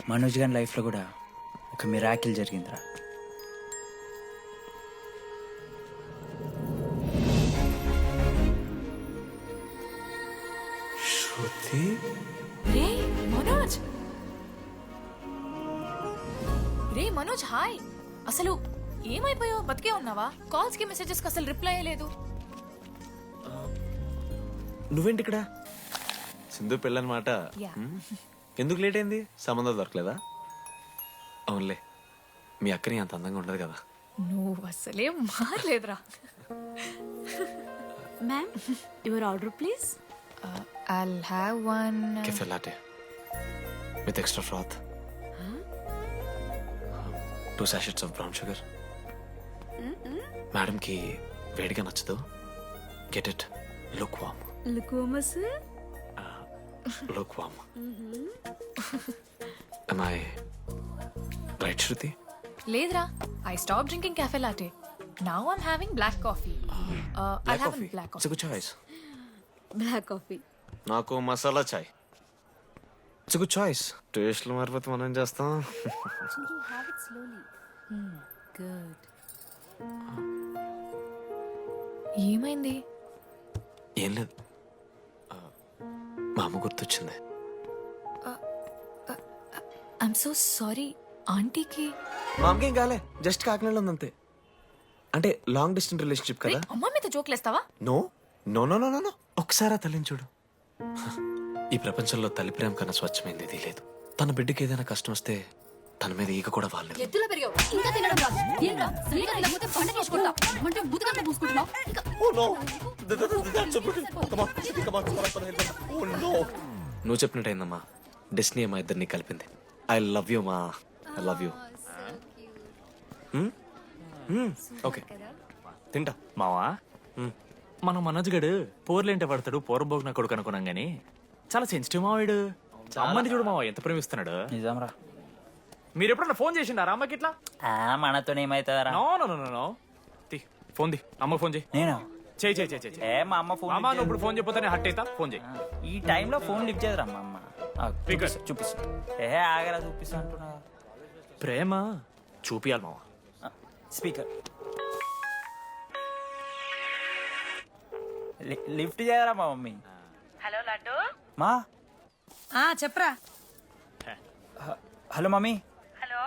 మనోజ్ గారి లైఫ్లో కూడా ఒక మిరాకిల్ జరిగిందిరా. శృతి రే మనోజ్, రే మనోజ్ హాయ్. అసలు ఏమైపోయావు? బతికే ఉన్నావా? కాల్స్ కి మెసేజెస్ కి అసలు రిప్లై అయ్యలేదు. నువ్వేంటి ఇక్కడ? సింధు పెళ్ళనమాట. Yeah. ఎందుకు లేట్ అయింది? సంబంధం దొరకలేదా? అవునులే, మీ అక్కని అంత అందంగా ఉండదు కదా. నువ్వు అసలే మారలేదురా. Ma'am your order please. I'll have one. Cafe latte with extra froth, 2 sachets of brown sugar. Madam కి వేడిగా నచ్చదు. Get it lukewarm. లుకోమస్ lukewarm. Am I right, Shruti? లేదురా, I stopped drinking cafe latte. Now I'm having black coffee. I'll have a black It's a coffee. good choice. Black coffee. నాకు masala chai. It's good choice. టేస్ట్లు మారిపోతే మనం ఏం చేస్తాం? Have it slowly. Good. ఏమైంది? ఏం లేదు, మా అమ్మ గుర్తొచ్చింది. I'm so sorry. ఆంటీకి మా అమ్మకి ఏం కాలే, జస్ట్ కాకినాడలో ఉంది అంతే. అంటే లాంగ్ డిస్టెన్స్ రిలేషన్షిప్ కదా. అమ్మ మీద జోక్లేస్తావా? No no no no no no ఒకసారి ఆ తల్లిని చూడు. ఈ ప్రపంచంలో తల్లి ప్రేమ కన్నా స్వచ్ఛమైంది ఇది లేదు. తన బిడ్డకి ఏదైనా కష్టం వస్తే తన మీద ఈగ కూడా వాళ్ళలేదు. ఎత్తులో పెరిగావు ఇంకా తినడం రాదు. ఏంట్రా సరిగా తినకపోతే పంట చేసుకుంటా అంటే బుద్ధకంటే పూసుకుంటున్నావు. నువ్వు చెప్పినట్టయిందమ్మా, డెస్నీ మా ఇద్దరిని కలిపింది. ఐ లవ్ యూ మా, ఐ లవ్ యూ. ఓకే తింటా. మావా, మన మనోజ్ గడు పోర్లేంటే పడతాడు, పోరబోగు నా కొడుకు అనుకున్నాం గానీ చాలా సెన్సిటివ్ మావాడు. అమ్మని చూడు మావా ఎంత ప్రేమిస్తున్నాడు. నిజంరా. మీరు ఎప్పుడన్నా ఫోన్ చేసిండారా అమ్మకి ఇట్లా? మనతో ఏమైతుందరా? No no no no no తీ ఫోన్ ది, అమ్మకి ఫోన్ చేయి. నేను చేయి చేయి చేయి చేయి. మా అమ్మ ఫోన్ అమ్మ నువ్వు ఇప్పుడు ఫోన్ చెప్పితే హట్ అవుతా. ఫోన్ చేయి. ఈ టైంలో ఫోన్ లిఫ్ట్ చేయదురా మా అమ్మ. Speaker. చూపిస్తా. ఆగరా చూపిస్తా అంటున్నా. ప్రేమ చూపియాలి మావా. స్పీకర్ లిఫ్ట్ చేయరా మా మమ్మీ. హలో లడ్డు. మా చెప్పరా. Hello mummy. హలో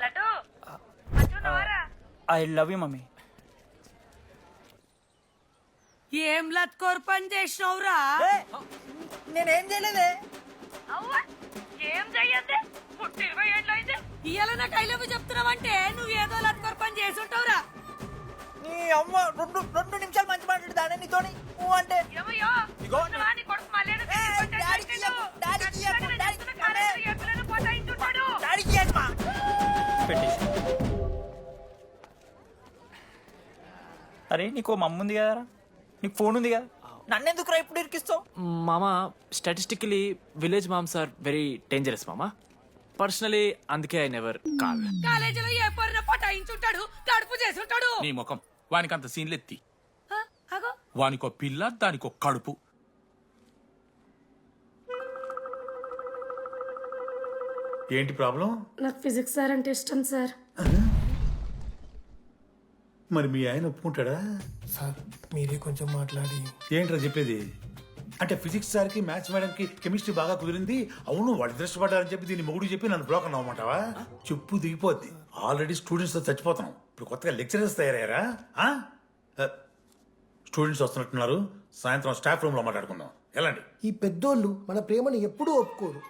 లడ్డు, మంచున్నావారా? I love you mummy. ఏం లత్కోర్ పని చేసినవురా? నేనేం చేయలేదే. అవ్వా ఏం చెయ్యద్దే, పుట్టి 20 ఏళ్ళు అయితే ఇయ్యాల నాకు ఐ లవ్ యూ చెప్తున్నావంటే నువ్వు ఏదో లత్కోర్ పని చేసి ఉంటావురా. నీ అమ్మ రెండు నిమిషాలు మంచి మాట్లాడుతానే నీతోని అంటే ఏమయ్యో చూస్తున్నావా, నీ కొడుకు మళ్ళీ పోతాయించుంటాడు. అరే నీకు మమ్మ ఉంది కదరా, నీకు ఫోన్ ఉంది కదా, నన్నెందుకు రా ఇప్పుడు ఇరికిస్తావు? మామా statistically village moms are very dangerous మామా. పర్సనలీ అందుకే ఐ నెవర్ కాల్. కాలేజీలో ఏ పొరిన పోతాయించుంటాడు, కడుపు చేసి ఉంటాడు. నీ ముఖం వానికంత సీన్లెత్తి. అగో వానికో పిల్ల, దానికో కడుపు. ఏంటి ప్రాబ్లం? నాకు ఫిజిక్స్ సార్ అంటే ఇష్టం సార్. మరి మీ ఆయన ఒప్పుకుంటాడా? సార్ మీరే కొంచెం మాట్లాడి. ఏంట్రా చెప్పేది? అంటే ఫిజిక్స్ సార్కి మ్యాథ్స్ మేడంకి కెమిస్ట్రీ బాగా కుదిరింది, అవును వాళ్ళు ఇష్టపడ్డారని చెప్పి దీన్ని మొగుడు చెప్పి నన్ను బ్లాక్ అన్నమాటవా? చెప్పు దిగిపోద్ది. ఆల్రెడీ స్టూడెంట్స్తో చచ్చిపోతున్నాం, ఇప్పుడు కొత్తగా లెక్చరర్స్ తయారయ్యారా? స్టూడెంట్స్ వస్తున్నట్టున్నారు, సాయంత్రం స్టాఫ్ రూమ్లో మాట్లాడుకుందాం. ఎలాండి? ఈ పెద్దోళ్ళు మన ప్రేమని ఎప్పుడూ ఒప్పుకోరు.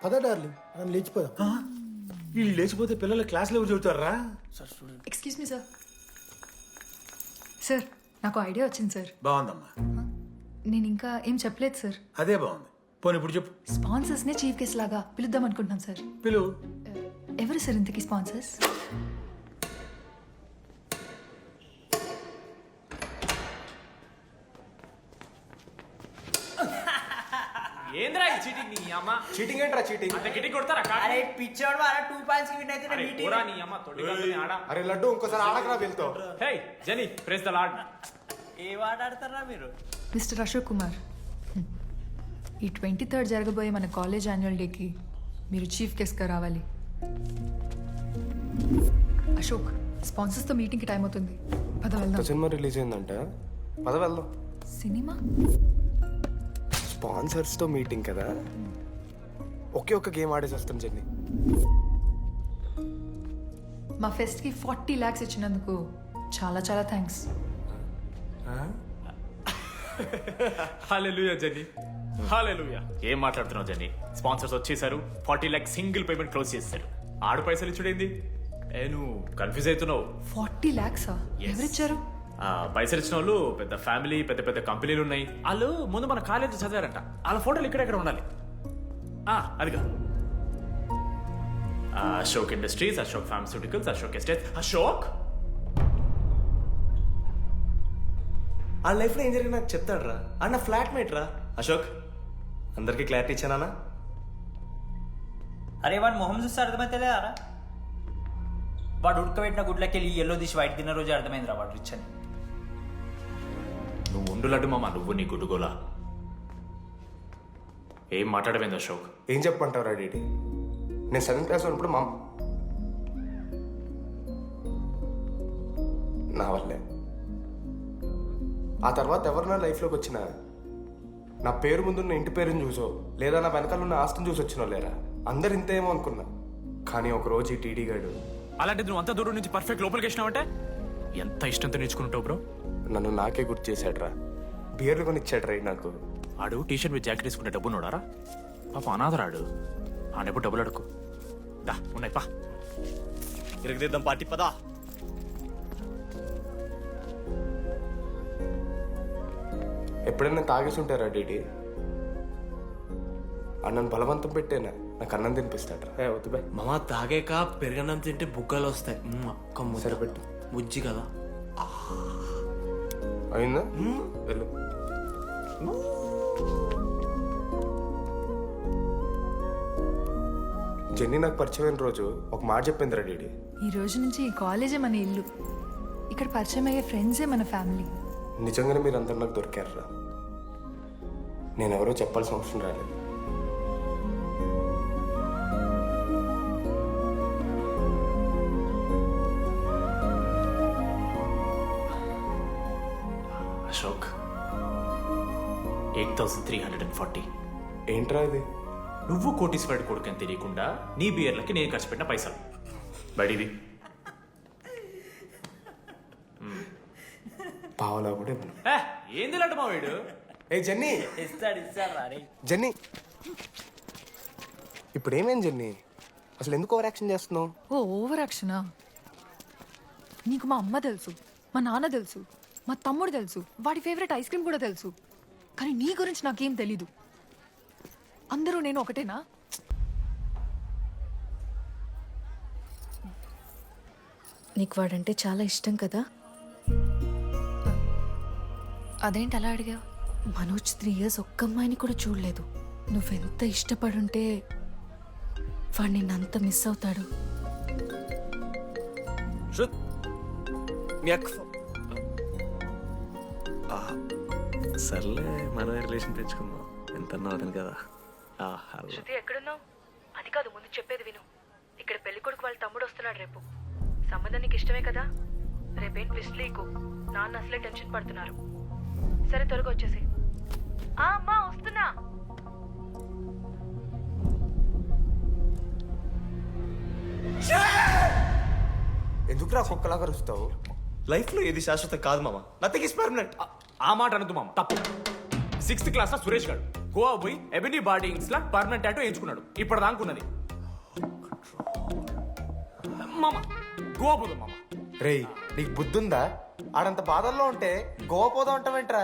పద డార్లింగ్ మనం లేచిపోదాం. వీళ్ళు లేచిపోతే పిల్లలు క్లాస్లో ఎవరు చెబుతారా? Excuse me sir. సార్ నాకు ఐడియా వచ్చింది సార్. బాగుందమ్మా, నేను ఇంకా ఏం చెప్పలేదు సార్. అదే బాగుంది. పోనీ ఇప్పుడు చెప్పు. స్పాన్సర్స్ నే చీఫ్ గెస్ట్ లాగా పిలుద్దాం అనుకుంటున్నాం సార్. పిలువు. ఎవరు సార్ ఇంతకీ స్పాన్సర్స్? ఏంద్రా ఈ చీటింగ్ నీ అమ్మ? చీటింగ్ ఏంట్రా చీటింగ్? అంత గిటి కొడతారా? అరే పిచ్చోడు వారా 2 పాయింట్స్ కి విన్ అయితే అరే పోరా నీ అమ్మ తొడి గంటని ఆడ. అరే లడ్డు ఇంకోసారి ఆడకరా వెళ్తావు. హే జని ప్రెస్ ద లార్డ్. ఏ వాడు ఆడతారా మీరు? మిస్టర్ అశోక్ కుమార్, ఈ 23rd జరగబోయే మన కాలేజ్ యాన్యువల్ డేకి మీరు చీఫ్ గెస్ట్గా రావాలి. అశోక్, స్పాన్సర్స్తో మీటింగ్కి టైం అవుతుంది. పద వెళ్దాం. సినిమా రిలీజ్ అయిందంట, పద వెళ్దాం. సినిమా? స్పాన్సర్స్తో మీటింగ్ కదా, ఒకే ఒక్క గేమ్ ఆడేసి వస్తాం జెన్నీ. మా ఫెస్ట్కి 40 lakhs ఇచ్చినందుకు చాలా చాలా థ్యాంక్స్. హల్లెలూయా జెన్నీ, హల్లెలూయా. ఏం మాట్లాడుతున్నావు జెన్నీ? స్పాన్సర్స్ వచ్చేసారు, 40 lakhs సింగిల్ పేమెంట్ క్లోజ్ చేస్తారు. ఆడు పైసలు ఇచ్చుడేంది? నువ్వు కన్ఫ్యూజ్ అవుతున్నావు. 40 lakhs? ఎవరిచ్చారు? పైసలు ఇచ్చిన వాళ్ళు పెద్ద ఫ్యామిలీ, పెద్ద పెద్ద కంపెనీలు ఉన్నాయి. వాళ్ళు ముందు మన కాలేజ్ చదివారంట. వాళ్ళ ఫోటోలు ఇక్కడెక్కడ ఉండాలి. అదిగా Ashok industries, Ashok pharmaceuticals, Ashok estates. Ashok ఆ లైఫ్లో ఏం జరిగింది నాకు చెప్తాడు రా. అన్న ఫ్లాట్ మేట్ రా అశోక్. అందరికి క్లారిటీ ఇచ్చానా? అరే వాడు మొహం చూస్తే అర్థమైతే అరా. వాడు ఉడకబెట్టిన గుడ్లకి వెళ్ళి ఎల్లో తీసి వైట్ తిన్న రోజు అర్థమైందిరా వాడు రిచ్ అని. నువ్వు ఉండులడ్డు మామ, నువ్వు నీ గుడ్డుగోలా. ఏం మాట్లాడమైంది అశోక్? ఏం చెప్పమంటావు డీటీ? నేను 7th క్లాస్ ఉన్నప్పుడు నా వల్లే. ఆ తర్వాత ఎవరు నా లైఫ్లోకి వచ్చినా నా పేరు ముందున్న ఇంటి పేరుని చూసో లేదా నా వెనకాల ఉన్న ఆస్తిని చూసి వచ్చినో లేరా, అందరు ఇంతేమో అనుకున్నా. కానీ ఒకరోజు ఈ టీడీ గాడు, అలాంటిది నువ్వు అంత దూరం నుంచి పర్ఫెక్ట్ లోపలికి వేసినావంటే ఎంత ఇష్టంతో నేర్చుకుంటావు బ్రో. నన్ను నాకే గుర్తు చేశాడు రా. బియర్లు కొని ఇచ్చాడు రా నాకు. ఆడు టీషర్ట్ మీద జాకెట్ తీసుకుంటే డబ్బు నోడారా? పాప అనాథరాడు. ఆడెప్పుడు డబ్బులు అడుకు. దా ఉన్నాయి పా, ఇరగదిద్దాం పార్టీ పదా. ఎప్పుడైనా తాగేసి ఉంటారా డీటీ? అన్నను బలవంతం పెట్టేనా నాకు అన్నం తినిపిస్తాడు. వద్దు బాయ్ మామ, తాగాక పెరగన్నం తింటే బుగ్గలు వస్తాయి. సరిపెట్టు. బుజ్జి కదా. అయిందా? వెళ్ళు. జెన్నీ నాకు పరిచయమైన రోజు ఒక మాట చెప్పింది రా డీడీ. ఈ రోజు నుంచి ఈ కాలేజే మన ఇల్లు. ఇక్కడ పరిచయం అయ్యే ఫ్రెండ్సే మన ఫ్యామిలీ. నిజంగానే మీరందరూ నాకు దొరికారు రా. నేనెవరో చెప్పాల్సిన అవసరం రాలేదు. అశోక్ 8,340. ఏంట్రా ఇది? నువ్వు కోటీశ్వరుడి కొడుకని తెలియకుండా నీ బియర్లకి నేను ఖర్చు పెట్టిన పైసలు. బడివి పావలా కూడా ఇవ్వను. ఏంది లాంటి మా వీడు? ఏ జెన్నీ, ఇస్తాడు రా. జెన్నీ ఇప్పుడు ఏమేం జెన్నీ? అసలు ఎందుకు ఓవర్ యాక్షన్ చేస్తున్నావు? ఓవర్ యాక్షనా? నీకు మా అమ్మ తెలుసు, మా నాన్న తెలుసు, మా తమ్ముడు తెలుసు, వాడి ఫేవరెట్ ఐస్ క్రీమ్ కూడా తెలుసు. కానీ నీ గురించి నాకేం తెలీదు. అందరూ నేను ఒకటేనా? నీకు వాడంటే చాలా ఇష్టం కదా? అదేంటి అలా అడిగావు? మనోజ్ 3 years ఒక్క అమ్మాయిని కూడా చూడలేదు. నువ్వెంత ఇష్టపడుంటే వాడు నిన్నంత మిస్ అవుతాడు. సర్లే, మనం రిలేషన్ తెచ్చుకుందాం. ఎంత అతను కదా. శృతి ఎక్కడున్నావు? అది కాదు, ముందు చెప్పేది విను. ఇక్కడ పెళ్లి కొడుకు వాళ్ళ తమ్ముడు వస్తున్నాడు రేపు. సంబంధం నీకు ఇష్టమే కదా? రేపేం ట్విస్ట్ లీకు. నాన్న అసలే టెన్షన్ పడుతున్నారు. సరే త్వరగా వచ్చేసి. అమ్మా వస్తున్నా. ఎందుకు రా కుక్కలాగా రుస్తావు? లైఫ్ లో ఏది శాశ్వతం కాదు మామ. Nothing is permanent. ఆ మాట అనదు మామ, తప్పు. 6th క్లాస్ లో సురేష్ గారు గోవా పోయి ఎబినీ బార్డింగ్స్ లా పర్మనెంట్ టాటూ వేయించుకున్నాడు. ఇప్పుడు దానుకున్నది మామ. గోవా పోదాం మామ. రేయ్, నీకు బుద్ధుందా? ఆడంత బాధల్లో ఉంటే గోవా పోదాం అంటావేంట్రా?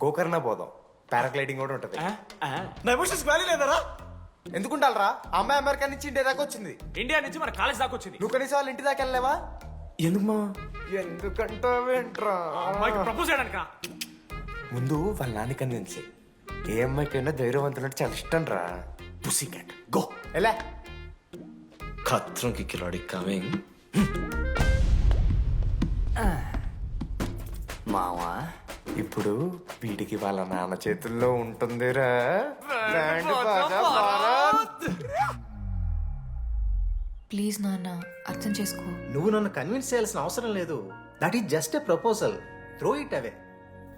గోకర్ణ పోదాం, పారాగ్లైడింగ్ కూడా ఉంటది. నా ఎమోషన్స్ వ్యాలీ లేదరా? ఎందుకుంటారా? అమ్మాయి అమెరికా నుంచి ఇండియా దాకా వచ్చింది. ఇండియా నుంచి మన కాలేజ్ దాకా వచ్చింది. నువ్వు కనీసం వాళ్ళ ఇంటి దాకా వెళ్ళలేవా? ఎందుకు మా? ఎందుకంటావేంట్రా? అమ్మాయికి ప్రపోజ్ చేయడానికి. ముందు వాళ్ళ నాన్న కన్విన్స్. ఏ అమ్మాయికైనా ధైర్యవంతులంటే చాలా ఇష్టం రా. పుసి క్యాట్ గో. ఎలా? ఖత్రం కి కిలాడి కమింగ్. మావా, ఇప్పుడు వీడికి వాళ్ళ నాన్న చేతుల్లో ఉంటుందిరా. Band Baaja Bharat. ప్లీజ్ నాన్న అర్థం చేసుకో. నువ్వు నన్ను కన్విన్స్ చేయాల్సిన అవసరం లేదు. That is just a proposal. Throw it away.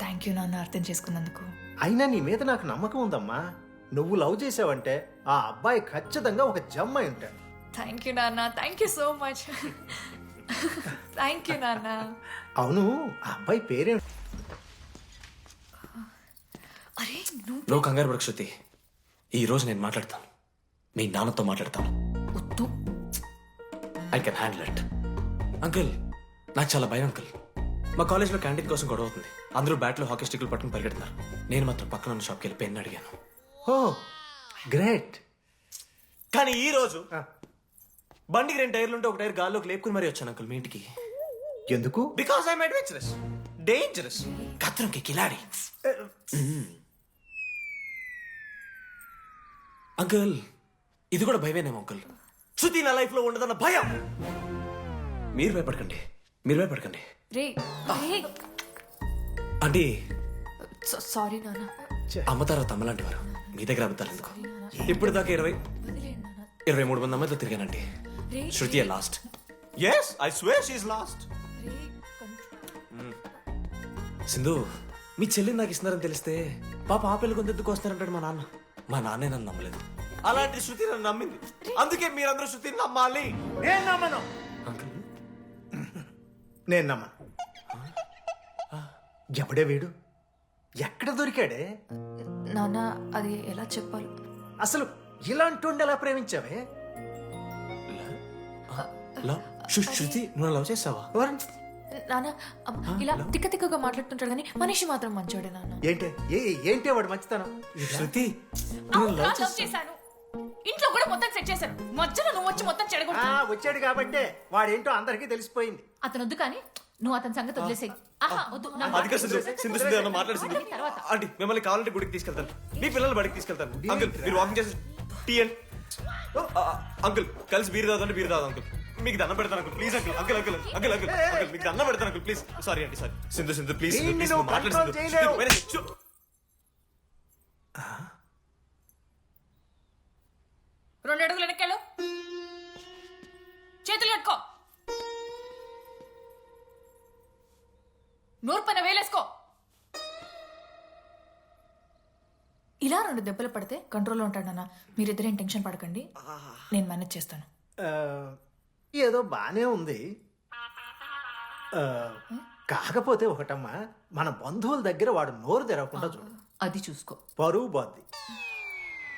Thank you నాన్న అర్థం చేసుకున్నందుకు. అయినా నీ మీద నాకు నమ్మకం ఉందమ్మా. నువ్వు లవ్ చేసావంటే ఆ అబ్బాయి ఖచ్చితంగా ఒక జమ్ అయి ఉంటాడు. థ్యాంక్ యూ నాన్న, thank you so much. Thank you నాన్న. అవును, ఆ అబ్బాయి పేరేంటి? అరే నువ్వు నువ్వు కంగారు పడకు శృతి. ఈ రోజు నేను మాట్లాడతాను, మీ నాన్నతో మాట్లాడతాను. వద్దు. I can handle it. Uncle, నాకు చాలా భయం అంకుల్. మా కాలేజ్లో క్యాంటీన్ కోసం గొడవ అవుతుంది. అందరూ బ్యాట్లో హాకీ స్టిక్లు పట్టుకుని పరిగెడుతున్నారు. నేను మాత్రం పక్కన ఉన్న షాప్కి వెళ్ళి పెన్ అడిగాను. ఓ గ్రేట్. కానీ ఈ రోజు బండికి 2 టైర్లు ఉంటే ఒక టైర్ గాల్లోకి లేపుకుని మరీ వచ్చాను అంకుల్ మీ ఇంటికి. ఎందుకు? బికాస్ ఐఎమ్ అడ్వెంచరస్, డేంజరస్, ఖత్రంకి కిలాడి. అంకుల్, ఇది కూడా భయమేనేమో అంకుల్. శృతి నా లైఫ్ లో ఉండదన్న భయం. మీరు భయపడకండి, మీరు భయపడకండి. రే రే అంటే సారీ నాన్న. అమ్మ తర్వాత అమ్మలాంటి వారు మీ దగ్గర అబద్ధాలు ఎందుకు? ఇప్పుడు దాకా 23 మంది అమ్మాయితో తిరిగానండి. Shruti last. Yes, I swear she is last. Sindhu, మీ చెల్లిని నాకు ఇస్తున్నారని తెలిస్తే పాప ఆ పెళ్లి కొంతెందుకు వస్తారంటాడు మా నాన్న. మా నాన్నే నన్ను నమ్మలేదు, అలాంటి శృతి నన్ను నమ్మింది. అందుకే మీరందరూ శృతిని నమ్మాలి. నేను నమ్మను. అంకుల్, నేను నమ్మను. ఎవడే వీడు? ఎక్కడ దొరికాడే? నాన్న అది ఎలా చెప్పాలి? అసలు ఇలాంటి ఎలా ప్రేమించావే? శృతి, నువ్వు లవ్ చేసావా? నాన్న ఇలా తిక్క తిక్కగా మాట్లాడుతుంటాడు కానీ మనిషి మాత్రం మంచోడే నాన్న. ఏంటే వాడు మంచితనం? శృతి, లవ్ చేశాను. ఇంట్లో కూడా మొత్తం సెట్ చేశాను. మధ్యలో నువ్వు వచ్చి మొత్తం చెడగొట్టు. వచ్చాడు కాబట్టే వాడేంటో అందరికీ తెలిసిపోయింది. అతను వద్దు కానీ నువ్వు అతని సంగతి వదిలేసేయి. ఆహా వద్దు. అది కాదు సింధు, సింధు సింధు అన్న మాట్లాడుతుంది. ఆంటీ, మిమ్మల్ని కావాలంటే గుడికి తీసుకెళ్తాను, మీ పిల్లలు బడికి తీసుకెళ్తాను. అంకుల్, మీరు వాకింగ్ చేసి టీ అండ్ అంకుల్ కలిసి బీరు తాగుతుంటే బీరు తాగు అంకుల్. మీకు దండం పెడతాను uncle, please uncle. Uncle uncle uncle uncle uncle మీకు దండం పెడతాను అంకుల్, ప్లీజ్. సారీ అండి, sorry. Sindhu Sindhu please, please మాట్లాడు. 2 అడుగులు వెనక్కెళ్ళు. చేతులు కట్టుకో. నోరు పైన వేలేసుకో. ఇలా 2 దెబ్బలు పడితే కంట్రోల్లో ఉంటాడన్నా. మీరిద్దరేం టెన్షన్ పడకండి, నేను మేనేజ్ చేస్తాను. ఏదో బానే ఉంది. కాకపోతే ఒకటమ్మా, మన బంధువుల దగ్గర వాడు నోరు తెరవకుండా చూడు. అది చూసుకో. పరువు బాద్ది.